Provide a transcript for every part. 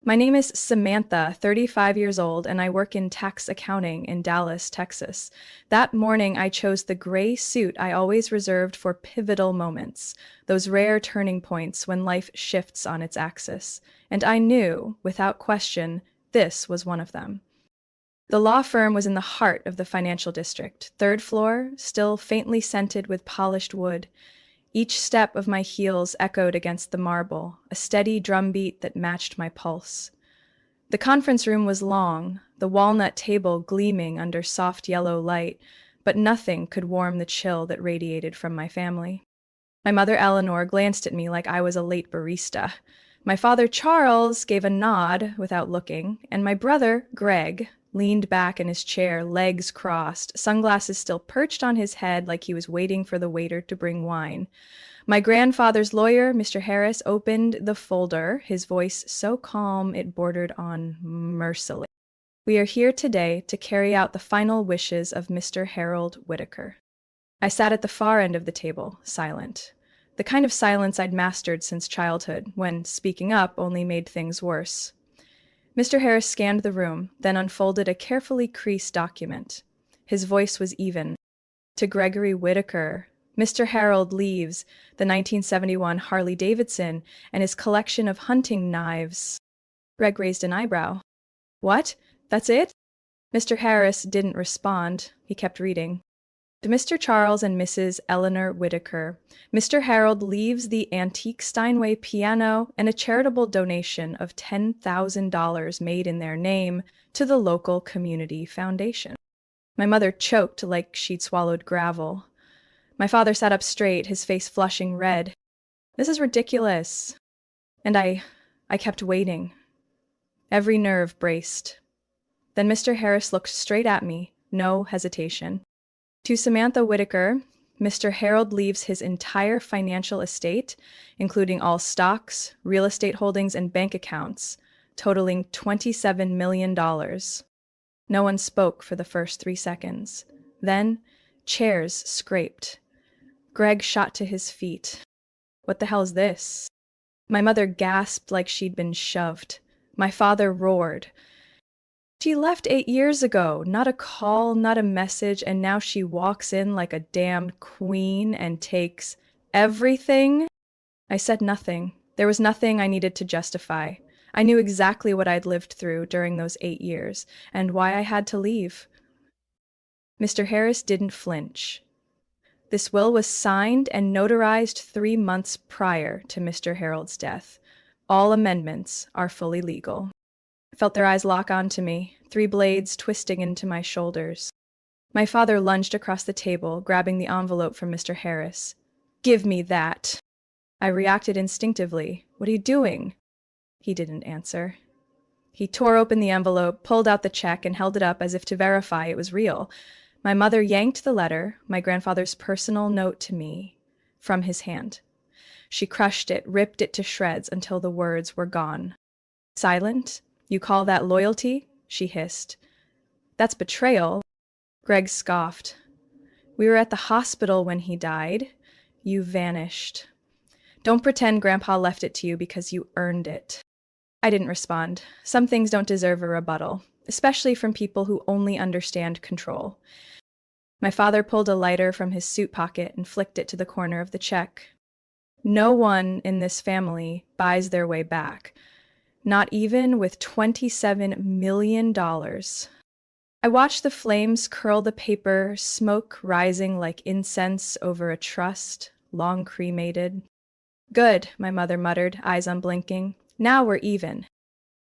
My name is Samantha, 35 years old, and I work in tax accounting in Dallas, Texas. That morning, I chose the gray suit I always reserved for pivotal moments, those rare turning points when life shifts on its axis. And I knew, without question, this was one of them. The law firm was in the heart of the financial district, third floor, still faintly scented with polished wood. Each step of my heels echoed against the marble, a steady drumbeat that matched my pulse. The conference room was long, the walnut table gleaming under soft yellow light, but nothing could warm the chill that radiated from my family. My mother Eleanor glanced at me like I was a late barista. My father Charles gave a nod without looking, and my brother Greg leaned back in his chair, legs crossed, sunglasses still perched on his head like he was waiting for the waiter to bring wine. My grandfather's lawyer, Mr. Harris, opened the folder, his voice so calm it bordered on merciless. We are here today to carry out the final wishes of Mr. Harold Whitaker. I sat at the far end of the table, silent. The kind of silence I'd mastered since childhood, when speaking up only made things worse. Mr. Harris scanned the room, then unfolded a carefully creased document. His voice was even. To Gregory Whitaker, Mr. Harold leaves the 1971 Harley-Davidson and his collection of hunting knives. Greg raised an eyebrow. What? That's it? Mr. Harris didn't respond. He kept reading. To Mr. Charles and Mrs. Eleanor Whitaker, Mr. Harold leaves the antique Steinway piano and a charitable donation of $10,000 made in their name to the local community foundation. My mother choked like she'd swallowed gravel. My father sat up straight, his face flushing red. This is ridiculous. And I kept waiting. Every nerve braced. Then Mr. Harris looked straight at me, no hesitation. To Samantha Whitaker, Mr. Harold leaves his entire financial estate, including all stocks, real estate holdings, and bank accounts, totaling $27 million. No one spoke for the first 3 seconds. Then, chairs scraped. Greg shot to his feet. What the hell is this? My mother gasped like she'd been shoved. My father roared. She left 8 years ago, not a call, not a message, and now she walks in like a damned queen and takes everything? I said nothing. There was nothing I needed to justify. I knew exactly what I'd lived through during those 8 years, and why I had to leave. Mr. Harris didn't flinch. This will was signed and notarized 3 months prior to Mr. Harold's death. All amendments are fully legal. I felt their eyes lock onto me, 3 blades twisting into my shoulders. My father lunged across the table, grabbing the envelope from Mr. Harris. Give me that. I reacted instinctively. What are you doing? He didn't answer. He tore open the envelope, pulled out the check, and held it up as if to verify it was real. My mother yanked the letter, my grandfather's personal note to me, from his hand. She crushed it, ripped it to shreds until the words were gone. Silent? You call that loyalty? She hissed. That's betrayal. Greg scoffed. We were at the hospital when he died. You vanished. Don't pretend Grandpa left it to you because you earned it. I didn't respond. Some things don't deserve a rebuttal, especially from people who only understand control. My father pulled a lighter from his suit pocket and flicked it to the corner of the check. No one in this family buys their way back. Not even with $27 million. I watched the flames curl the paper, smoke rising like incense over a trust, long cremated. Good, my mother muttered, eyes unblinking. Now we're even.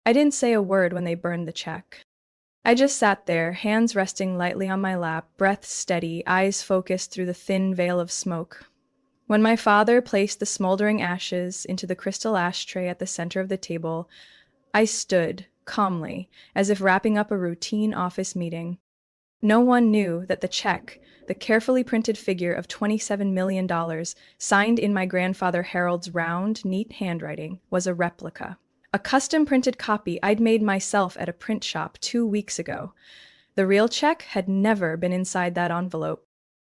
I didn't say a word when they burned the check. I just sat there, hands resting lightly on my lap, breath steady, eyes focused through the thin veil of smoke. When my father placed the smoldering ashes into the crystal ashtray at the center of the table, I stood, calmly, as if wrapping up a routine office meeting. No one knew that the check, the carefully printed figure of $27 million, signed in my grandfather Harold's round, neat handwriting, was a replica. A custom-printed copy I'd made myself at a print shop 2 weeks ago. The real check had never been inside that envelope.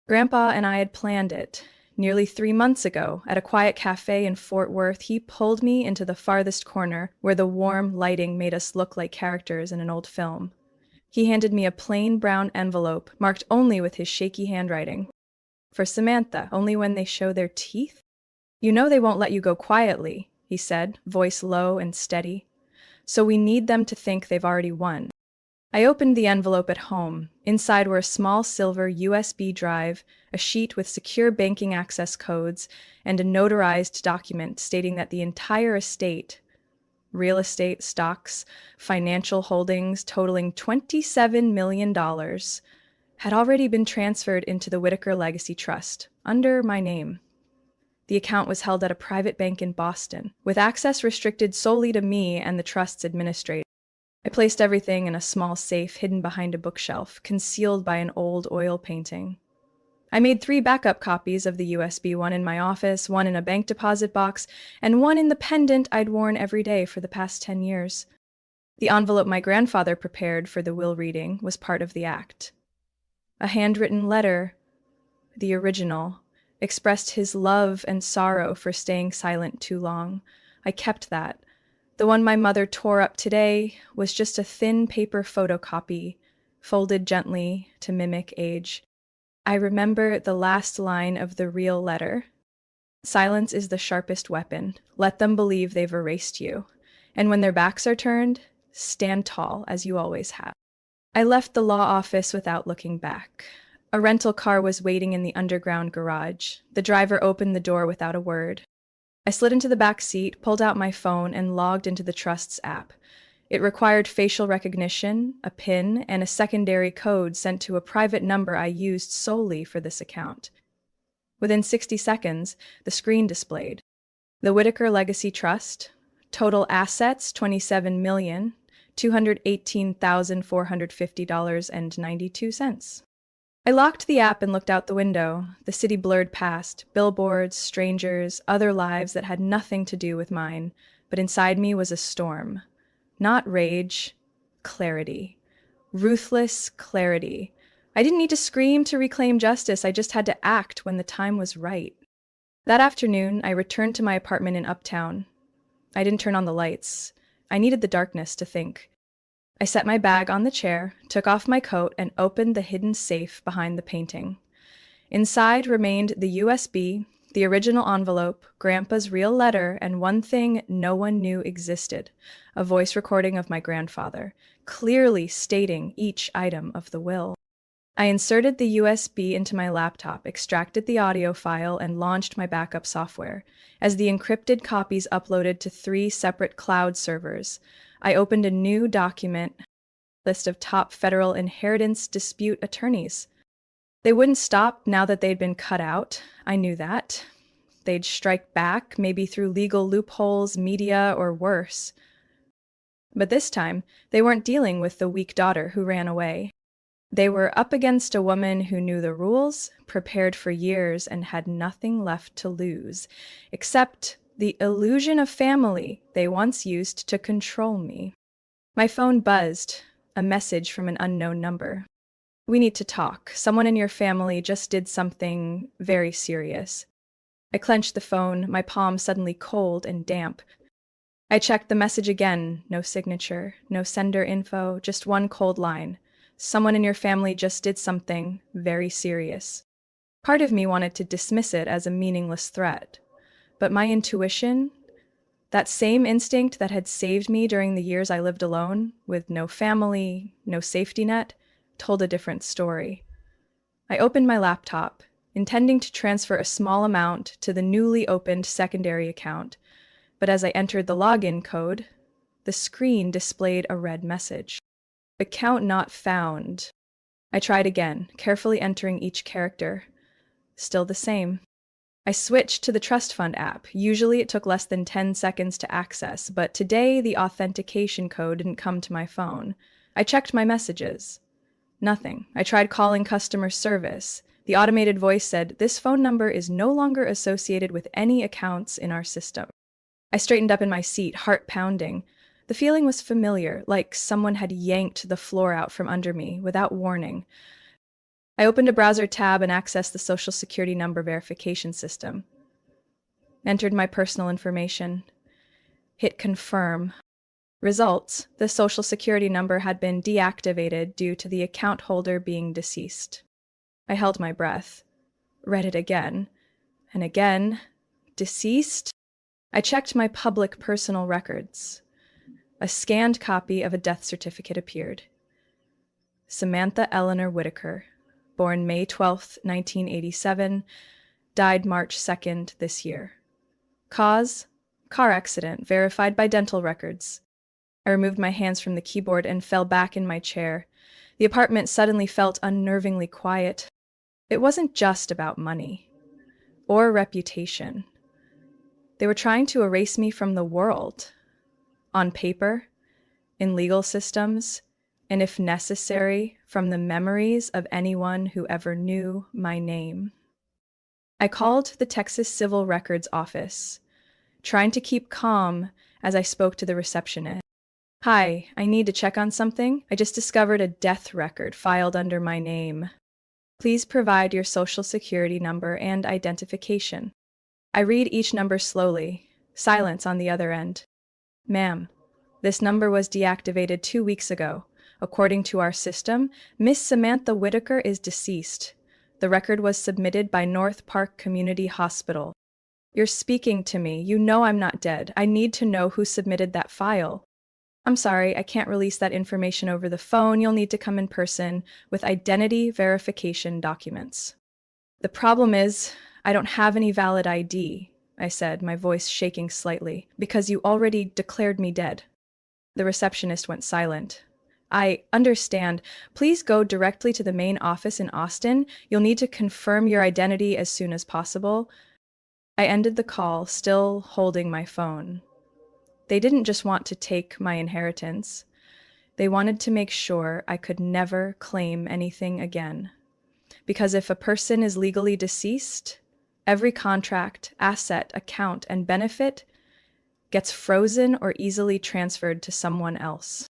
Grandpa and I had planned it. Nearly 3 months ago, at a quiet cafe in Fort Worth, he pulled me into the farthest corner where the warm lighting made us look like characters in an old film. He handed me a plain brown envelope marked only with his shaky handwriting. For Samantha, only when they show their teeth? You know they won't let you go quietly, he said, voice low and steady. So we need them to think they've already won. I opened the envelope at home. Inside were a small silver USB drive, a sheet with secure banking access codes, and a notarized document stating that the entire estate, real estate, stocks, financial holdings totaling $27 million, had already been transferred into the Whitaker Legacy Trust, under my name. The account was held at a private bank in Boston, with access restricted solely to me and the trust's administrator. I placed everything in a small safe hidden behind a bookshelf, concealed by an old oil painting. I made 3 backup copies of the USB, one in my office, one in a bank deposit box, and one in the pendant I'd worn every day for the past 10 years. The envelope my grandfather prepared for the will reading was part of the act. A handwritten letter, the original, expressed his love and sorrow for staying silent too long. I kept that. The one my mother tore up today was just a thin paper photocopy, folded gently to mimic age. I remember the last line of the real letter. Silence is the sharpest weapon. Let them believe they've erased you. And when their backs are turned, stand tall, as you always have. I left the law office without looking back. A rental car was waiting in the underground garage. The driver opened the door without a word. I slid into the back seat, pulled out my phone, and logged into the Trust's app. It required facial recognition, a PIN, and a secondary code sent to a private number I used solely for this account. Within 60 seconds, the screen displayed. The Whitaker Legacy Trust, total assets $27,218,450.92. I locked the app and looked out the window. The city blurred past, billboards, strangers, other lives that had nothing to do with mine. But inside me was a storm. Not rage, clarity. Ruthless clarity. I didn't need to scream to reclaim justice, I just had to act when the time was right. That afternoon, I returned to my apartment in Uptown. I didn't turn on the lights. I needed the darkness to think. I set my bag on the chair, took off my coat, and opened the hidden safe behind the painting. Inside remained the USB, the original envelope, Grandpa's real letter, and one thing no one knew existed, a voice recording of my grandfather, clearly stating each item of the will. I inserted the USB into my laptop, extracted the audio file, and launched my backup software. As the encrypted copies uploaded to 3 separate cloud servers, I opened a new document, list of top federal inheritance dispute attorneys. They wouldn't stop now that they'd been cut out. I knew that. They'd strike back, maybe through legal loopholes, media, or worse. But this time, they weren't dealing with the weak daughter who ran away. They were up against a woman who knew the rules, prepared for years, and had nothing left to lose, except the illusion of family they once used to control me. My phone buzzed, a message from an unknown number. We need to talk. Someone in your family just did something very serious. I clenched the phone, my palm suddenly cold and damp. I checked the message again, no signature, no sender info, just one cold line. Someone in your family just did something very serious. Part of me wanted to dismiss it as a meaningless threat. But my intuition, that same instinct that had saved me during the years I lived alone, with no family, no safety net, told a different story. I opened my laptop, intending to transfer a small amount to the newly opened secondary account, but as I entered the login code, the screen displayed a red message. Account not found. I tried again, carefully entering each character. Still the same. I switched to the trust fund app. Usually it took less than 10 seconds to access, but today the authentication code didn't come to my phone. I checked my messages. Nothing. I tried calling customer service. The automated voice said, "This phone number is no longer associated with any accounts in our system." I straightened up in my seat, heart pounding. The feeling was familiar, like someone had yanked the floor out from under me without warning. I opened a browser tab and accessed the Social Security number verification system. Entered my personal information. Hit confirm. Results: the Social Security number had been deactivated due to the account holder being deceased. I held my breath. Read it again. And again. Deceased? I checked my public personal records. A scanned copy of a death certificate appeared. Samantha Eleanor Whitaker, born May 12, 1987, died March 2nd this year. Cause? Car accident, verified by dental records. I removed my hands from the keyboard and fell back in my chair. The apartment suddenly felt unnervingly quiet. It wasn't just about money or reputation. They were trying to erase me from the world. On paper, in legal systems, and if necessary, from the memories of anyone who ever knew my name. I called the Texas Civil Records Office, trying to keep calm as I spoke to the receptionist. Hi, I need to check on something. I just discovered a death record filed under my name. Please provide your social security number and identification. I read each number slowly. Silence on the other end. Ma'am, this number was deactivated 2 weeks ago. According to our system, Miss Samantha Whitaker is deceased. The record was submitted by North Park Community Hospital. You're speaking to me. You know I'm not dead. I need to know who submitted that file. I'm sorry, I can't release that information over the phone. You'll need to come in person with identity verification documents. The problem is, I don't have any valid ID, I said, my voice shaking slightly, because you already declared me dead. The receptionist went silent. I understand. Please go directly to the main office in Austin. You'll need to confirm your identity as soon as possible. I ended the call, still holding my phone. They didn't just want to take my inheritance. They wanted to make sure I could never claim anything again. Because if a person is legally deceased, every contract, asset, account, and benefit gets frozen or easily transferred to someone else.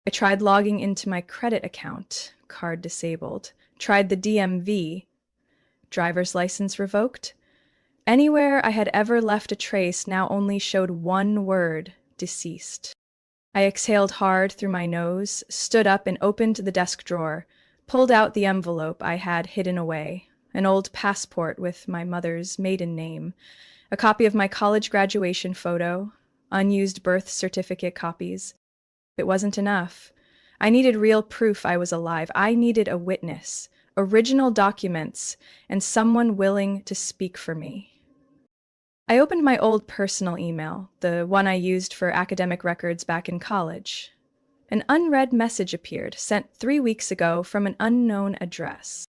I tried logging into my credit account, card disabled. Tried the DMV, driver's license revoked. Anywhere I had ever left a trace now only showed one word: deceased. I exhaled hard through my nose, stood up and opened the desk drawer, pulled out the envelope I had hidden away, an old passport with my mother's maiden name, a copy of my college graduation photo, unused birth certificate copies. It wasn't enough. I needed real proof I was alive. I needed a witness, original documents, and someone willing to speak for me. I opened my old personal email, the one I used for academic records back in college. An unread message appeared, sent 3 weeks ago from an unknown address.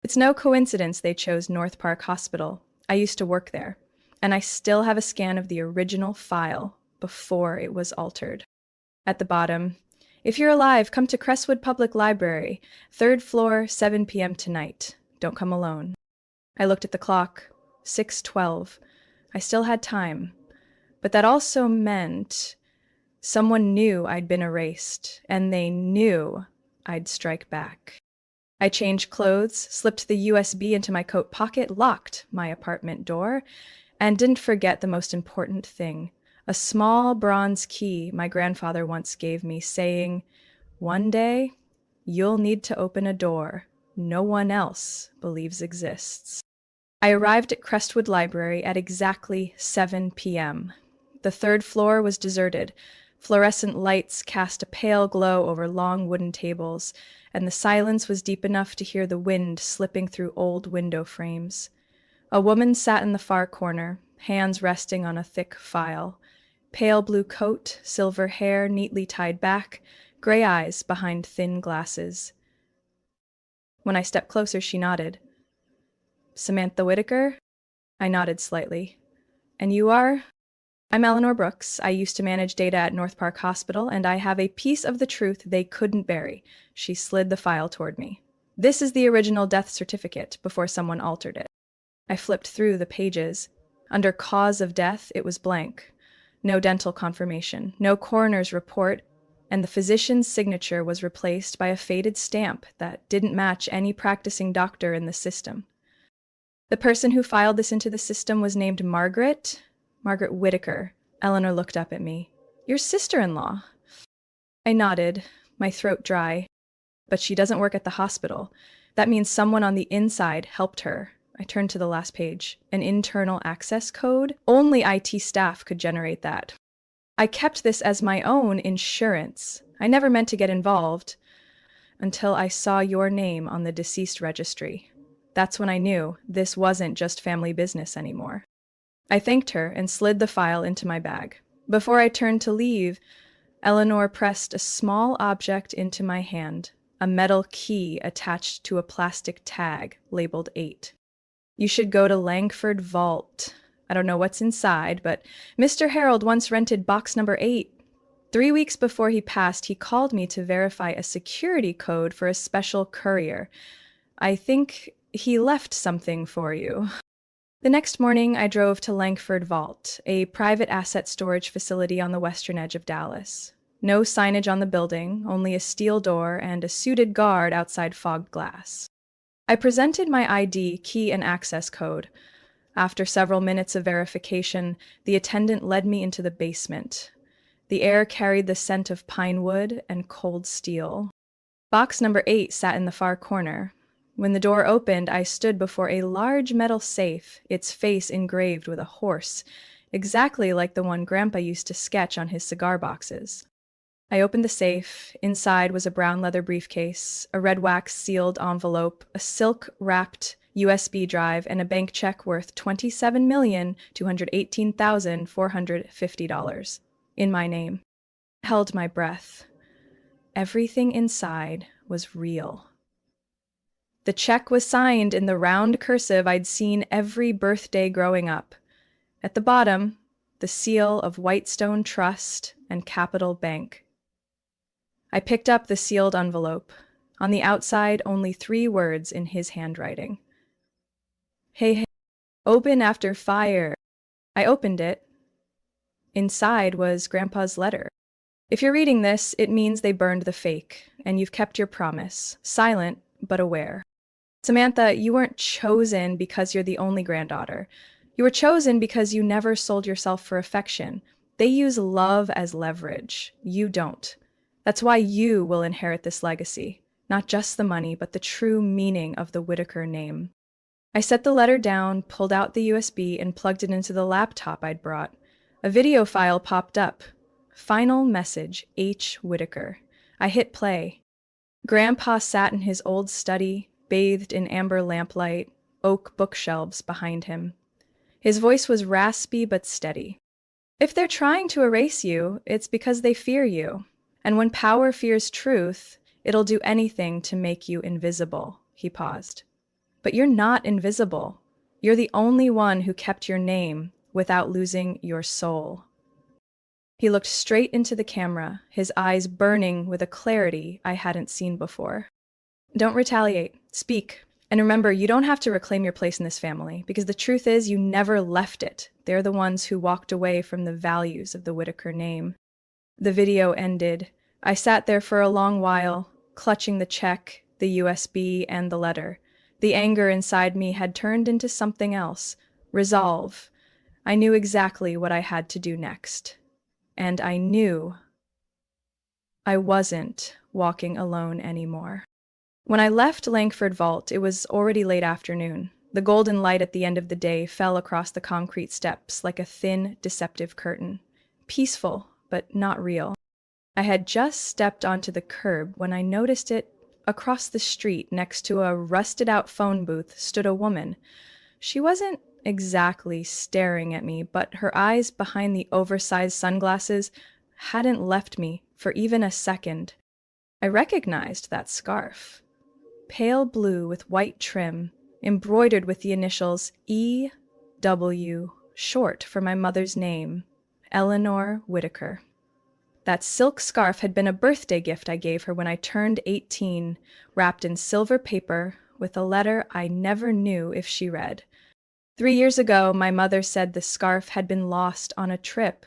It's no coincidence they chose North Park Hospital. I used to work there, and I still have a scan of the original file before it was altered. At the bottom, if you're alive, come to Crestwood Public Library, 3rd floor, 7 p.m. tonight. Don't come alone. I looked at the clock, 6:12. I still had time, but that also meant someone knew I'd been erased, and they knew I'd strike back. I changed clothes, slipped the USB into my coat pocket, locked my apartment door, and didn't forget the most important thing: a small bronze key my grandfather once gave me, saying, "One day, you'll need to open a door no one else believes exists." I arrived at Crestwood Library at exactly 7 p.m. The 3rd floor was deserted. Fluorescent lights cast a pale glow over long wooden tables, and the silence was deep enough to hear the wind slipping through old window frames. A woman sat in the far corner, hands resting on a thick file. Pale blue coat, silver hair neatly tied back, gray eyes behind thin glasses. When I stepped closer, she nodded. "Samantha Whitaker?" I nodded slightly. "And you are?" "I'm Eleanor Brooks. I used to manage data at North Park Hospital, and I have a piece of the truth they couldn't bury." She slid the file toward me. "This is the original death certificate before someone altered it." I flipped through the pages. Under cause of death, it was blank. No dental confirmation, no coroner's report, and the physician's signature was replaced by a faded stamp that didn't match any practicing doctor in the system. The person who filed this into the system was named Margaret Whitaker. Eleanor looked up at me. Your sister-in-law. I nodded, my throat dry. But she doesn't work at the hospital. That means someone on the inside helped her. I turned to the last page. An internal access code? Only IT staff could generate that. I kept this as my own insurance. I never meant to get involved until I saw your name on the deceased registry. That's when I knew this wasn't just family business anymore. I thanked her and slid the file into my bag. Before I turned to leave, Eleanor pressed a small object into my hand, a metal key attached to a plastic tag labeled 8. You should go to Langford Vault. I don't know what's inside, but Mr. Harold once rented box number 8. 3 weeks before he passed, he called me to verify a security code for a special courier. I think he left something for you. The next morning, I drove to Langford Vault, a private asset storage facility on the western edge of Dallas. No signage on the building, only a steel door and a suited guard outside fogged glass. I presented my ID, key, and access code. After several minutes of verification, the attendant led me into the basement. The air carried the scent of pine wood and cold steel. Box number 8 sat in the far corner. When the door opened, I stood before a large metal safe, its face engraved with a horse, exactly like the one Grandpa used to sketch on his cigar boxes. I opened the safe. Inside was a brown leather briefcase, a red wax-sealed envelope, a silk-wrapped USB drive, and a bank check worth $27,218,450 in my name. I held my breath. Everything inside was real. The check was signed in the round cursive I'd seen every birthday growing up. At the bottom, the seal of Whitestone Trust and Capital Bank. I picked up the sealed envelope. On the outside, only 3 words in his handwriting. Hey, open after fire. I opened it. Inside was Grandpa's letter. If you're reading this, it means they burned the fake, and you've kept your promise, silent but aware. Samantha, you weren't chosen because you're the only granddaughter. You were chosen because you never sold yourself for affection. They use love as leverage. You don't. That's why you will inherit this legacy. Not just the money, but the true meaning of the Whitaker name. I set the letter down, pulled out the USB, and plugged it into the laptop I'd brought. A video file popped up. Final message, H. Whitaker. I hit play. Grandpa sat in his old study, bathed in amber lamplight, oak bookshelves behind him. His voice was raspy but steady. If they're trying to erase you, it's because they fear you. And when power fears truth, it'll do anything to make you invisible. He paused. But you're not invisible. You're the only one who kept your name without losing your soul. He looked straight into the camera, his eyes burning with a clarity I hadn't seen before. Don't retaliate. Speak. And remember, you don't have to reclaim your place in this family, because the truth is you never left it. They're the ones who walked away from the values of the Whitaker name. The video ended. I sat there for a long while, clutching the check, the USB, and the letter. The anger inside me had turned into something else. Resolve. I knew exactly what I had to do next. And I knew I wasn't walking alone anymore. When I left Langford Vault, it was already late afternoon. The golden light at the end of the day fell across the concrete steps like a thin, deceptive curtain. Peaceful, but not real. I had just stepped onto the curb when I noticed it. Across the street, next to a rusted-out phone booth, stood a woman. She wasn't exactly staring at me, but her eyes behind the oversized sunglasses hadn't left me for even a second. I recognized that scarf. Pale blue with white trim, embroidered with the initials E.W., short for my mother's name, Eleanor Whitaker. That silk scarf had been a birthday gift I gave her when I turned 18, wrapped in silver paper with a letter I never knew if she read. 3 years ago, my mother said the scarf had been lost on a trip,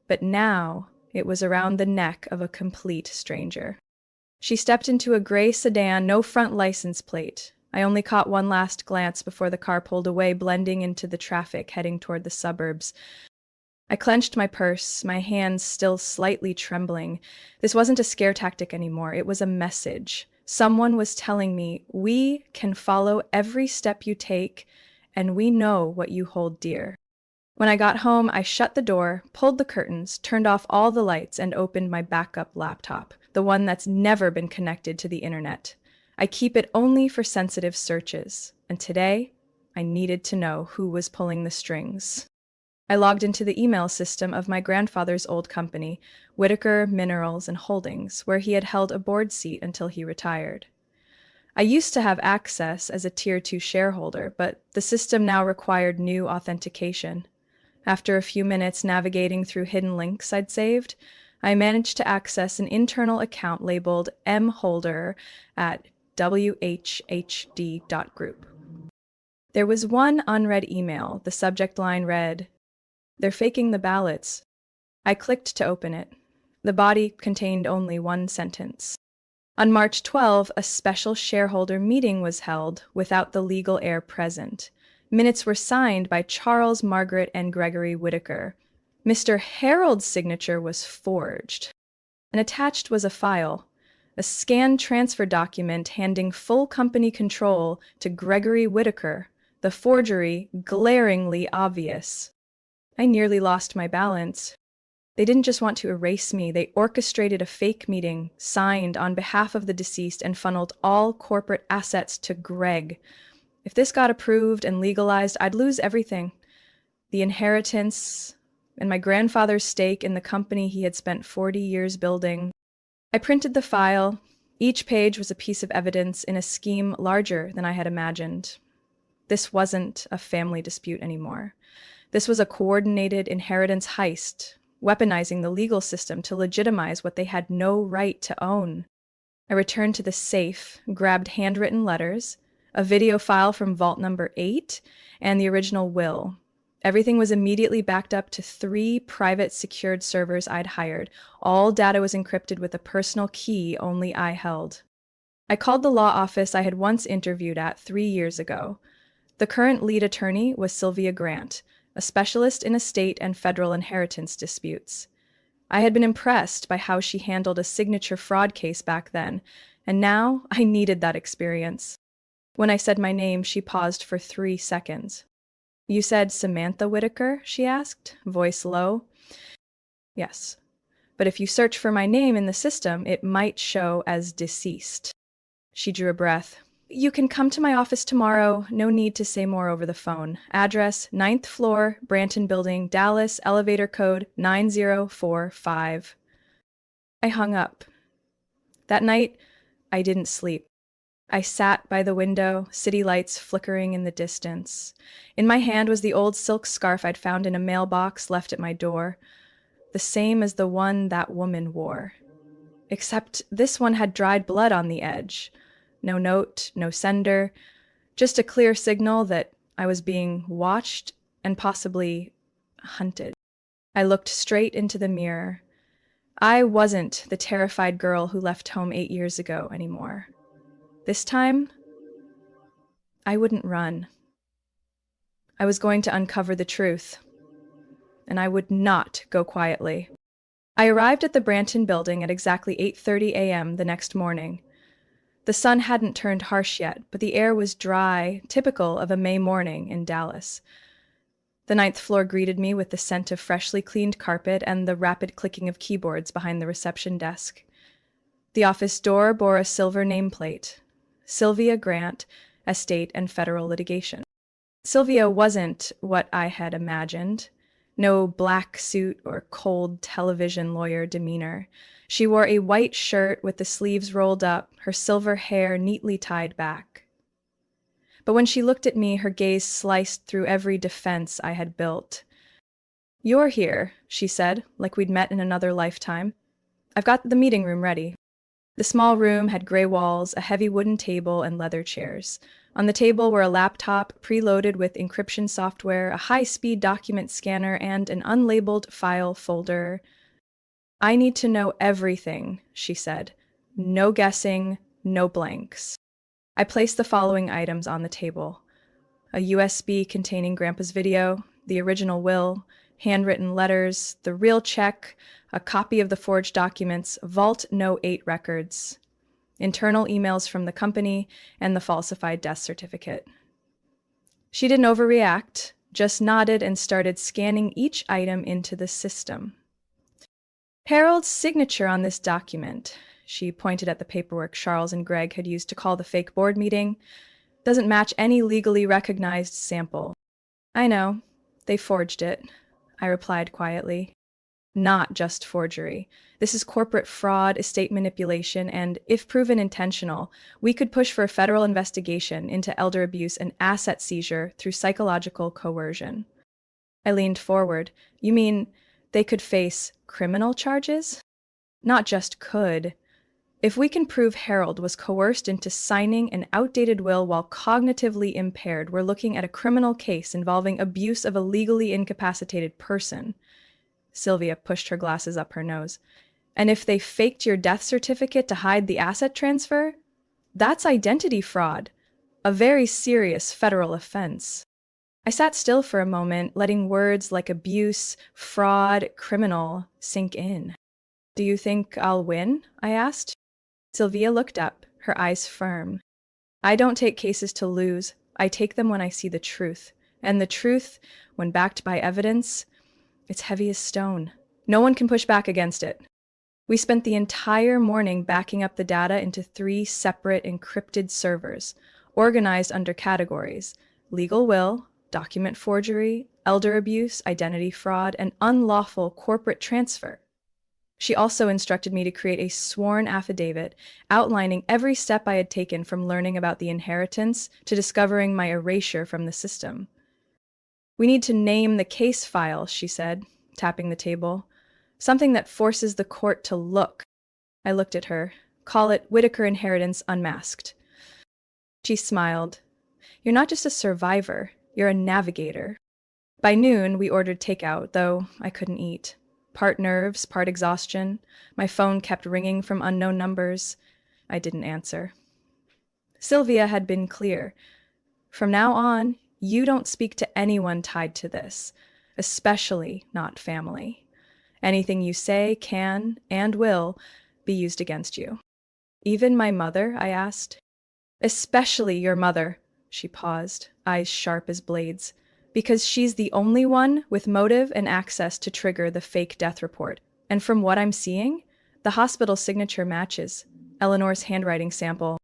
but now It was around the neck of a complete stranger. She stepped into a gray sedan, no front license plate. I only caught one last glance before the car pulled away, blending into the traffic heading toward the suburbs. I clenched my purse, my hands still slightly trembling. This wasn't a scare tactic anymore. It was a message. Someone was telling me, we can follow every step you take, and we know what you hold dear. When I got home, I shut the door, pulled the curtains, turned off all the lights, and opened my backup laptop, the one that's never been connected to the internet. I keep it only for sensitive searches, and today, I needed to know who was pulling the strings. I logged into the email system of my grandfather's old company, Whitaker Minerals and Holdings, where he had held a board seat until he retired. I used to have access as a Tier 2 shareholder, but the system now required new authentication. After a few minutes navigating through hidden links I'd saved, I managed to access an internal account labeled mholder at whhd.group. There was one unread email. The subject line read, "They're faking the ballots." I clicked to open it. The body contained only one sentence. On March 12, a special shareholder meeting was held without the legal heir present. Minutes were signed by Charles, Margaret, and Gregory Whitaker. Mr. Harold's signature was forged. And attached was a file, a scanned transfer document handing full company control to Gregory Whitaker, the forgery glaringly obvious. I nearly lost my balance. They didn't just want to erase me, they orchestrated a fake meeting, signed on behalf of the deceased, and funneled all corporate assets to Greg. If this got approved and legalized, I'd lose everything. The inheritance and my grandfather's stake in the company he had spent 40 years building. I printed the file. Each page was a piece of evidence in a scheme larger than I had imagined. This wasn't a family dispute anymore. This was a coordinated inheritance heist, weaponizing the legal system to legitimize what they had no right to own. I returned to the safe, grabbed handwritten letters, a video file from vault number 8, and the original will. Everything was immediately backed up to 3 private secured servers I'd hired. All data was encrypted with a personal key only I held. I called the law office I had once interviewed at 3 years ago. The current lead attorney was Sylvia Grant, a specialist in estate and federal inheritance disputes. I had been impressed by how she handled a signature fraud case back then, and now I needed that experience. When I said my name, she paused for 3 seconds. "You said Samantha Whitaker?" she asked, voice low. "Yes, but if you search for my name in the system, it might show as deceased." She drew a breath. "You can come to my office tomorrow. No need to say more over the phone. Address, 9th floor, Branton Building, Dallas, elevator code 9045. I hung up. That night, I didn't sleep. I sat by the window, city lights flickering in the distance. In my hand was the old silk scarf I'd found in a mailbox left at my door, the same as the one that woman wore. Except this one had dried blood on the edge. No note, no sender, just a clear signal that I was being watched and possibly hunted. I looked straight into the mirror. I wasn't the terrified girl who left home 8 years ago anymore. This time, I wouldn't run. I was going to uncover the truth, and I would not go quietly. I arrived at the Branton Building at exactly 8:30 a.m. the next morning. The sun hadn't turned harsh yet, but the air was dry, typical of a May morning in Dallas. The 9th floor greeted me with the scent of freshly cleaned carpet and the rapid clicking of keyboards behind the reception desk. The office door bore a silver nameplate, Sylvia Grant, Estate and Federal Litigation. Sylvia wasn't what I had imagined. No black suit or cold television lawyer demeanor. She wore a white shirt with the sleeves rolled up, her silver hair neatly tied back. But when she looked at me, her gaze sliced through every defense I had built. "You're here," she said, like we'd met in another lifetime. "I've got the meeting room ready." The small room had gray walls, a heavy wooden table, and leather chairs. On the table were a laptop preloaded with encryption software, a high-speed document scanner, and an unlabeled file folder. I need to know everything, she said. No guessing, no blanks. I placed the following items on the table: a USB containing Grandpa's video, the original will, handwritten letters, the real check, a copy of the forged documents, Vault No. 8 records, internal emails from the company, and the falsified death certificate. She didn't overreact, just nodded and started scanning each item into the system. Harold's signature on this document, she pointed at the paperwork Charles and Greg had used to call the fake board meeting, doesn't match any legally recognized sample. I know. They forged it, I replied quietly. Not just forgery. This is corporate fraud, estate manipulation, and, if proven intentional, we could push for a federal investigation into elder abuse and asset seizure through psychological coercion. I leaned forward. You mean they could face criminal charges? Not just could. If we can prove Harold was coerced into signing an outdated will while cognitively impaired, we're looking at a criminal case involving abuse of a legally incapacitated person. Sylvia pushed her glasses up her nose. And if they faked your death certificate to hide the asset transfer? That's identity fraud, a very serious federal offense. I sat still for a moment, letting words like abuse, fraud, criminal sink in. Do you think I'll win? I asked. Sylvia looked up, her eyes firm. I don't take cases to lose. I take them when I see the truth. And the truth, when backed by evidence, it's heavy as stone. No one can push back against it. We spent the entire morning backing up the data into 3 separate encrypted servers, organized under categories: legal will, document forgery, elder abuse, identity fraud, and unlawful corporate transfer. She also instructed me to create a sworn affidavit outlining every step I had taken from learning about the inheritance to discovering my erasure from the system. We need to name the case file, she said, tapping the table. Something that forces the court to look. I looked at her. Call it Whitaker Inheritance Unmasked. She smiled. You're not just a survivor, you're a navigator. By noon, we ordered takeout, though I couldn't eat. Part nerves, part exhaustion. My phone kept ringing from unknown numbers. I didn't answer. Sylvia had been clear. From now on, you don't speak to anyone tied to this, especially not family. Anything you say can and will be used against you. Even my mother? I asked. Especially your mother. She paused, eyes sharp as blades. Because she's the only one with motive and access to trigger the fake death report. And from what I'm seeing, the hospital signature matches Eleanor's handwriting sample.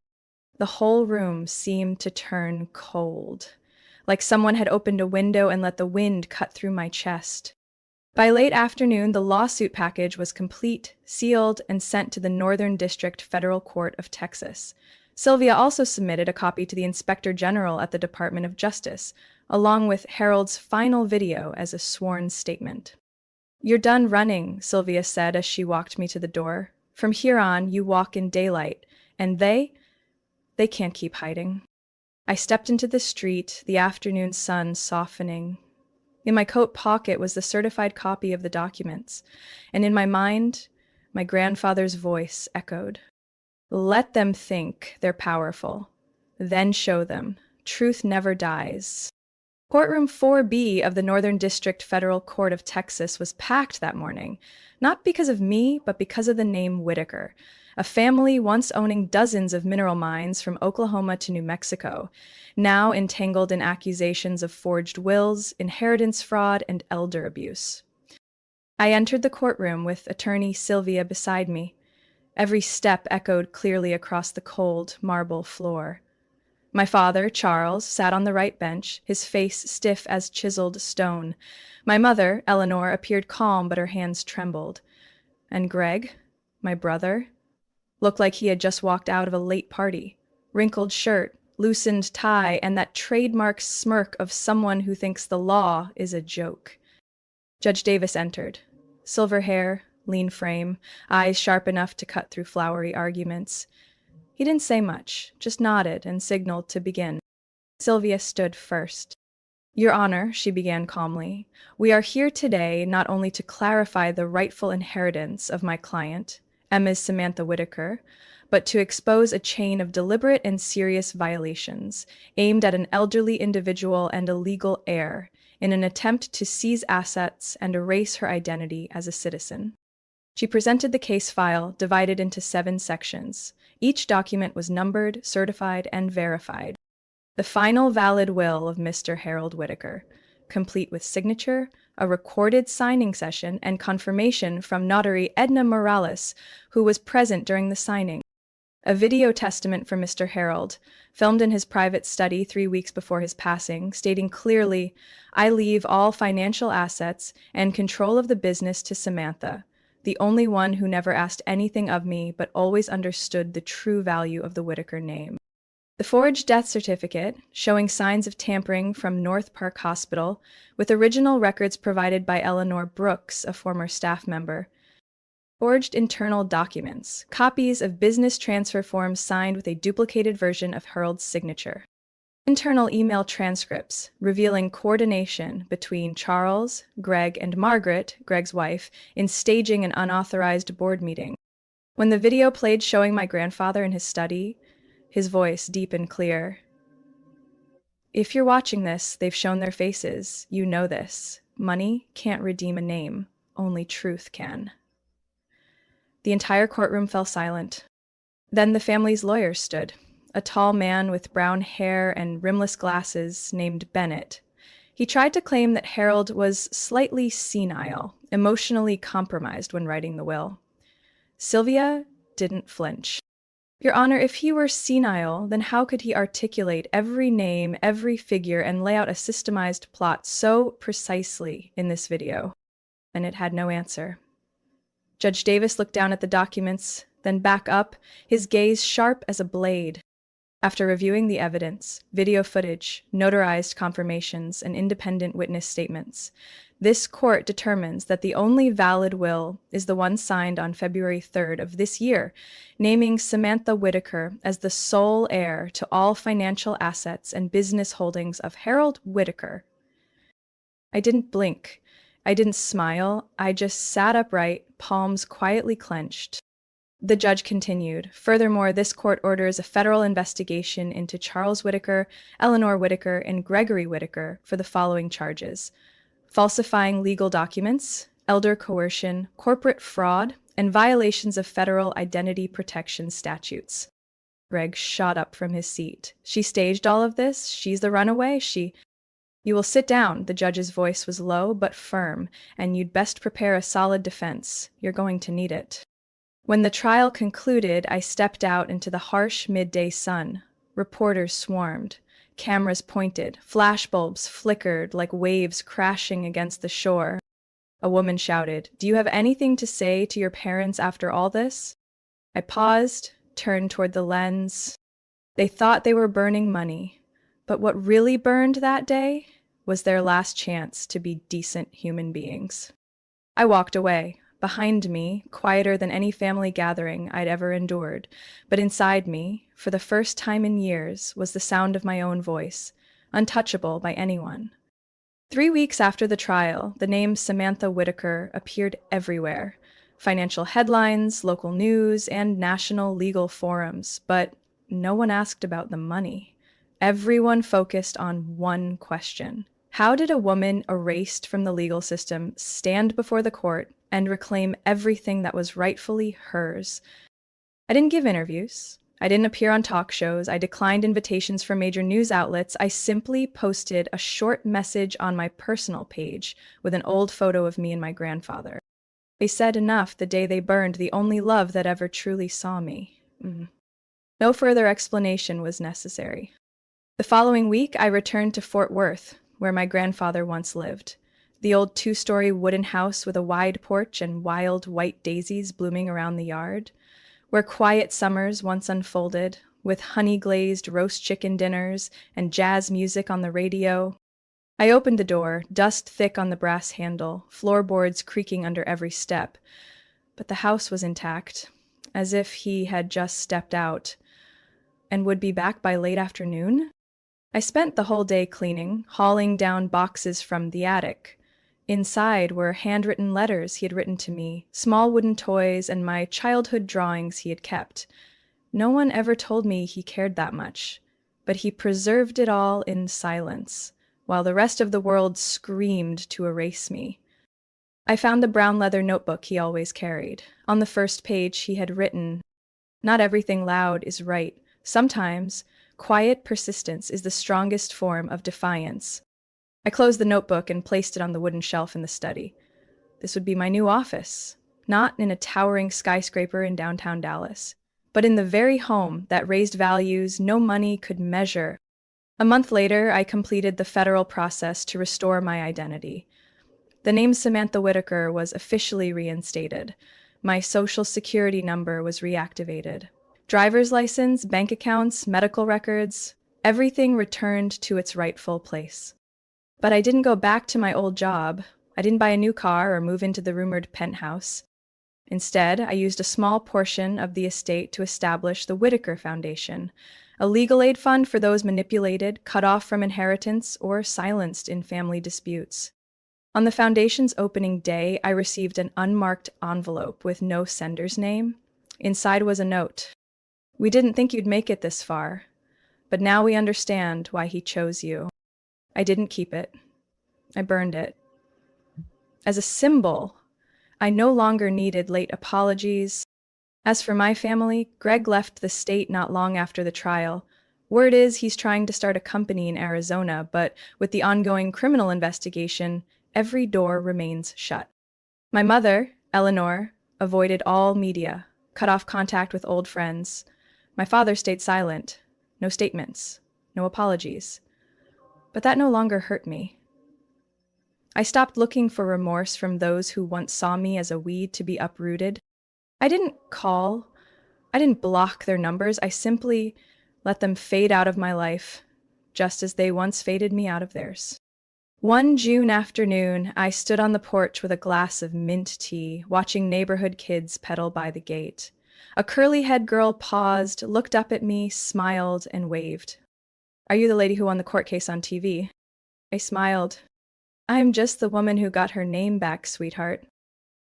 The whole room seemed to turn cold, like someone had opened a window and let the wind cut through my chest. By late afternoon, the lawsuit package was complete, sealed, and sent to the Northern District Federal Court of Texas. Sylvia also submitted a copy to the Inspector General at the Department of Justice, along with Harold's final video as a sworn statement. You're done running, Sylvia said as she walked me to the door. From here on, you walk in daylight, and they can't keep hiding. I stepped into the street, the afternoon sun softening. In my coat pocket was the certified copy of the documents, and in my mind, my grandfather's voice echoed. Let them think they're powerful, then show them. Truth never dies. Courtroom 4B of the Northern District Federal Court of Texas was packed that morning, not because of me, but because of the name Whitaker, a family once owning dozens of mineral mines from Oklahoma to New Mexico, now entangled in accusations of forged wills, inheritance fraud, and elder abuse. I entered the courtroom with attorney Sylvia beside me. Every step echoed clearly across the cold marble floor. My father, Charles, sat on the right bench, his face stiff as chiseled stone. My mother, Eleanor, appeared calm, but her hands trembled. And Greg, my brother, looked like he had just walked out of a late party. Wrinkled shirt, loosened tie, and that trademark smirk of someone who thinks the law is a joke. Judge Davis entered. Silver hair, lean frame, eyes sharp enough to cut through flowery arguments. He didn't say much, just nodded and signaled to begin. Sylvia stood first. Your Honor, she began calmly, we are here today not only to clarify the rightful inheritance of my client, Emma's Samantha Whitaker, but to expose a chain of deliberate and serious violations aimed at an elderly individual and a legal heir in an attempt to seize assets and erase her identity as a citizen. She presented the case file divided into 7 sections. Each document was numbered, certified, and verified. The final valid will of Mr. Harold Whitaker, complete with signature, a recorded signing session, and confirmation from notary Edna Morales, who was present during the signing. A video testament from Mr. Harold, filmed in his private study 3 weeks before his passing, stating clearly, I leave all financial assets and control of the business to Samantha, the only one who never asked anything of me but always understood the true value of the Whitaker name. The forged death certificate, showing signs of tampering from North Park Hospital, with original records provided by Eleanor Brooks, a former staff member. Forged internal documents, copies of business transfer forms signed with a duplicated version of Harold's signature. Internal email transcripts revealing coordination between Charles, Greg, and Margaret, Greg's wife, in staging an unauthorized board meeting. When the video played showing my grandfather in his study, his voice deep and clear. If you're watching this, they've shown their faces. You know this. Money can't redeem a name. Only truth can. The entire courtroom fell silent. Then the family's lawyer stood, a tall man with brown hair and rimless glasses named Bennett. He tried to claim that Harold was slightly senile, emotionally compromised when writing the will. Sylvia didn't flinch. Your Honor, if he were senile, then how could he articulate every name, every figure, and lay out a systemized plot so precisely in this video? And it had no answer. Judge Davis looked down at the documents, then back up, his gaze sharp as a blade. After reviewing the evidence, video footage, notarized confirmations, and independent witness statements, this court determines that the only valid will is the one signed on February 3rd of this year, naming Samantha Whitaker as the sole heir to all financial assets and business holdings of Harold Whitaker. I didn't blink. I didn't smile. I just sat upright, palms quietly clenched. The judge continued, furthermore, this court orders a federal investigation into Charles Whitaker, Eleanor Whitaker, and Gregory Whitaker for the following charges: falsifying legal documents, elder coercion, corporate fraud, and violations of federal identity protection statutes. Greg shot up from his seat. She staged all of this? She's the runaway? You will sit down. The judge's voice was low but firm, and you'd best prepare a solid defense. You're going to need it. When the trial concluded, I stepped out into the harsh midday sun. Reporters swarmed. Cameras pointed. Flashbulbs flickered like waves crashing against the shore. A woman shouted, "Do you have anything to say to your parents after all this?" I paused, turned toward the lens. They thought they were burning money, but what really burned that day was their last chance to be decent human beings. I walked away. Behind me, quieter than any family gathering I'd ever endured, but inside me, for the first time in years, was the sound of my own voice, untouchable by anyone. 3 weeks after the trial, the name Samantha Whitaker appeared everywhere: financial headlines, local news, and national legal forums, but no one asked about the money. Everyone focused on one question. How did a woman erased from the legal system stand before the court and reclaim everything that was rightfully hers? I didn't give interviews. I didn't appear on talk shows. I declined invitations from major news outlets. I simply posted a short message on my personal page with an old photo of me and my grandfather. They said enough the day they burned the only love that ever truly saw me. No further explanation was necessary. The following week, I returned to Fort Worth, where my grandfather once lived. The old 2-story wooden house with a wide porch and wild white daisies blooming around the yard, where quiet summers once unfolded, with honey-glazed roast chicken dinners and jazz music on the radio. I opened the door, dust thick on the brass handle, floorboards creaking under every step. But the house was intact, as if he had just stepped out and would be back by late afternoon. I spent the whole day cleaning, hauling down boxes from the attic. Inside were handwritten letters he had written to me, small wooden toys, and my childhood drawings he had kept. No one ever told me he cared that much, but he preserved it all in silence, while the rest of the world screamed to erase me. I found the brown leather notebook he always carried. On the first page he had written, "Not everything loud is right. Sometimes, quiet persistence is the strongest form of defiance." I closed the notebook and placed it on the wooden shelf in the study. This would be my new office, not in a towering skyscraper in downtown Dallas, but in the very home that raised values no money could measure. A month later, I completed the federal process to restore my identity. The name Samantha Whitaker was officially reinstated. My social security number was reactivated. Driver's license, bank accounts, medical records, everything returned to its rightful place. But I didn't go back to my old job. I didn't buy a new car or move into the rumored penthouse. Instead, I used a small portion of the estate to establish the Whitaker Foundation, a legal aid fund for those manipulated, cut off from inheritance, or silenced in family disputes. On the foundation's opening day, I received an unmarked envelope with no sender's name. Inside was a note. "We didn't think you'd make it this far, but now we understand why he chose you." I didn't keep it. I burned it. As a symbol, I no longer needed late apologies. As for my family, Greg left the state not long after the trial. Word is he's trying to start a company in Arizona, but with the ongoing criminal investigation, every door remains shut. My mother, Eleanor, avoided all media, cut off contact with old friends. My father stayed silent. No statements, no apologies. But that no longer hurt me. I stopped looking for remorse from those who once saw me as a weed to be uprooted. I didn't call. I didn't block their numbers. I simply let them fade out of my life, just as they once faded me out of theirs. One June afternoon, I stood on the porch with a glass of mint tea, watching neighborhood kids pedal by the gate. A curly-haired girl paused, looked up at me, smiled, and waved. "Are you the lady who won the court case on TV?" I smiled. "I'm just the woman who got her name back, sweetheart."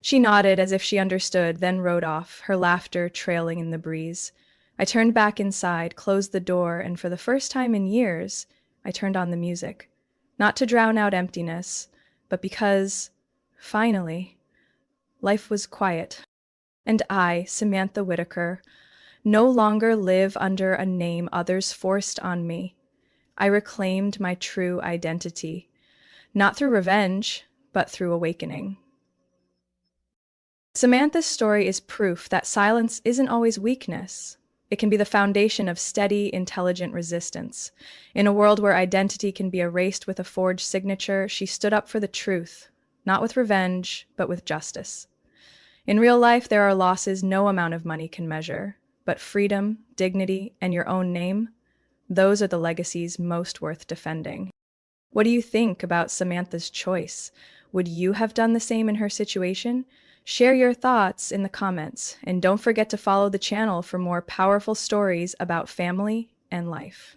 She nodded as if she understood, then rode off, her laughter trailing in the breeze. I turned back inside, closed the door, and for the first time in years, I turned on the music. Not to drown out emptiness, but because, finally, life was quiet. And I, Samantha Whitaker, no longer live under a name others forced on me. I reclaimed my true identity, not through revenge, but through awakening. Samantha's story is proof that silence isn't always weakness. It can be the foundation of steady, intelligent resistance. In a world where identity can be erased with a forged signature, she stood up for the truth, not with revenge, but with justice. In real life, there are losses no amount of money can measure, but freedom, dignity, and your own name, those are the legacies most worth defending. What do you think about Samantha's choice? Would you have done the same in her situation? Share your thoughts in the comments, and don't forget to follow the channel for more powerful stories about family and life.